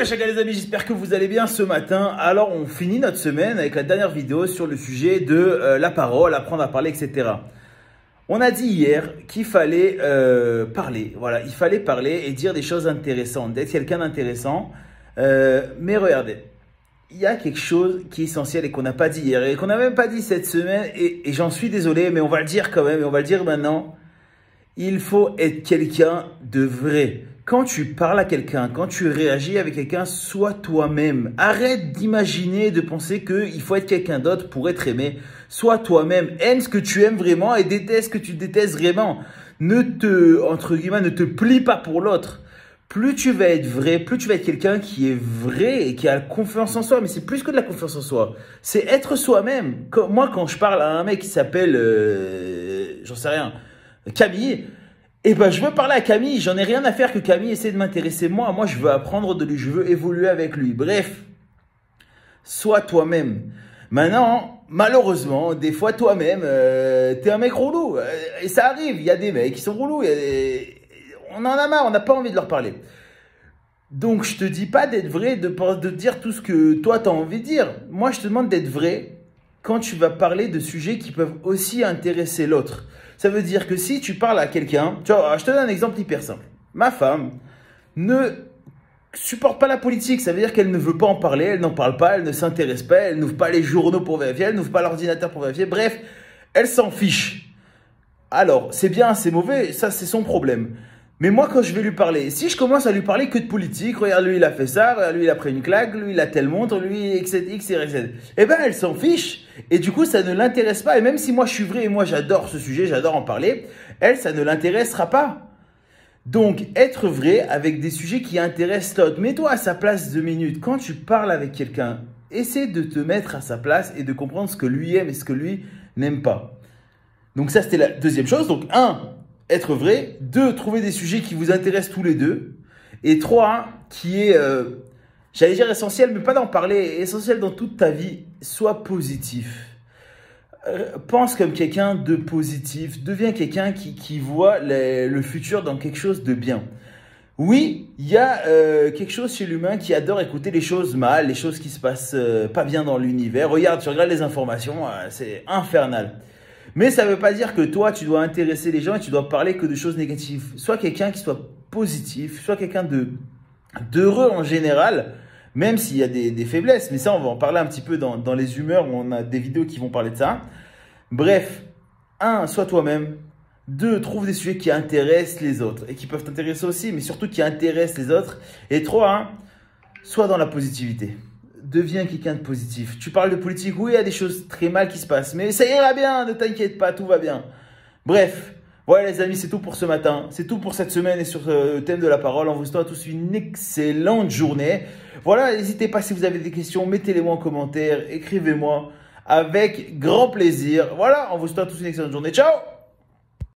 Chacun les amis, j'espère que vous allez bien ce matin. Alors on finit notre semaine avec la dernière vidéo sur le sujet de la parole, apprendre à parler, etc. On a dit hier qu'il fallait parler, voilà, il fallait parler et dire des choses intéressantes, d'être quelqu'un d'intéressant. Mais regardez, il y a quelque chose qui est essentiel et qu'on n'a pas dit hier et qu'on n'a même pas dit cette semaine et j'en suis désolé, mais on va le dire quand même et on va le dire maintenant. Il faut être quelqu'un de vrai. Quand tu parles à quelqu'un, quand tu réagis avec quelqu'un, sois toi-même. Arrête d'imaginer, de penser qu'il faut être quelqu'un d'autre pour être aimé. Sois toi-même. Aime ce que tu aimes vraiment et déteste ce que tu détestes vraiment. Ne te plie pas pour l'autre. Plus tu vas être vrai, plus tu vas être quelqu'un qui est vrai et qui a confiance en soi. Mais c'est plus que de la confiance en soi. C'est être soi-même. Moi, quand je parle à un mec qui s'appelle, j'en sais rien, Camille, et ben je veux parler à Camille, j'en ai rien à faire que Camille essaie de m'intéresser moi je veux apprendre de lui, je veux évoluer avec lui. Bref, sois toi-même. Maintenant, malheureusement, des fois toi-même, t'es un mec relou, et ça arrive, il y a des mecs qui sont relous, on en a marre, on n'a pas envie de leur parler. Donc je te dis pas d'être vrai, de dire tout ce que toi t'as envie de dire. Moi je te demande d'être vrai quand tu vas parler de sujets qui peuvent aussi intéresser l'autre. Ça veut dire que si tu parles à quelqu'un, tu vois, je te donne un exemple hyper simple. Ma femme ne supporte pas la politique, ça veut dire qu'elle ne veut pas en parler, elle n'en parle pas, elle ne s'intéresse pas, elle n'ouvre pas les journaux pour vérifier, elle n'ouvre pas l'ordinateur pour vérifier, bref, elle s'en fiche. Alors, c'est bien, c'est mauvais, ça c'est son problème. Mais moi, quand je vais lui parler, si je commence à lui parler que de politique, regarde, lui, il a fait ça, regarde, lui, il a pris une claque, lui, il a telle montre, lui, etc., etc. Eh ben, elle s'en fiche. Et du coup, ça ne l'intéresse pas. Et même si moi, je suis vrai et moi, j'adore ce sujet, j'adore en parler, elle, ça ne l'intéressera pas. Donc, être vrai avec des sujets qui intéressent l'autre. Mets-toi à sa place 2 minutes. Quand tu parles avec quelqu'un, essaie de te mettre à sa place et de comprendre ce que lui aime et ce que lui n'aime pas. Donc, ça, c'était la deuxième chose. Donc, 1, être vrai. 2, trouver des sujets qui vous intéressent tous les deux. Et 3, qui est, j'allais dire essentiel, mais pas d'en parler, essentiel dans toute ta vie, sois positif. Pense comme quelqu'un de positif. Deviens quelqu'un qui voit le futur dans quelque chose de bien. Oui, il y a quelque chose chez l'humain qui adore écouter les choses mal, les choses qui se passent pas bien dans l'univers. Regarde, tu regardes les informations, c'est infernal. Mais ça ne veut pas dire que toi, tu dois intéresser les gens et tu dois parler que de choses négatives. Sois quelqu'un qui soit positif, sois quelqu'un d'heureux en général, même s'il y a des faiblesses. Mais ça, on va en parler un petit peu dans les humeurs où on a des vidéos qui vont parler de ça. Bref, 1, sois toi-même. 2, trouve des sujets qui intéressent les autres et qui peuvent t'intéresser aussi, mais surtout qui intéressent les autres. Et 3, sois dans la positivité. Deviens quelqu'un de positif. Tu parles de politique, oui, il y a des choses très mal qui se passent, mais ça ira bien, ne t'inquiète pas, tout va bien. Bref, voilà les amis, c'est tout pour ce matin, c'est tout pour cette semaine et sur le thème de la parole. On vous souhaite à tous une excellente journée. Voilà, n'hésitez pas si vous avez des questions, mettez-les-moi en commentaire, écrivez-moi avec grand plaisir. Voilà, on vous souhaite à tous une excellente journée. Ciao!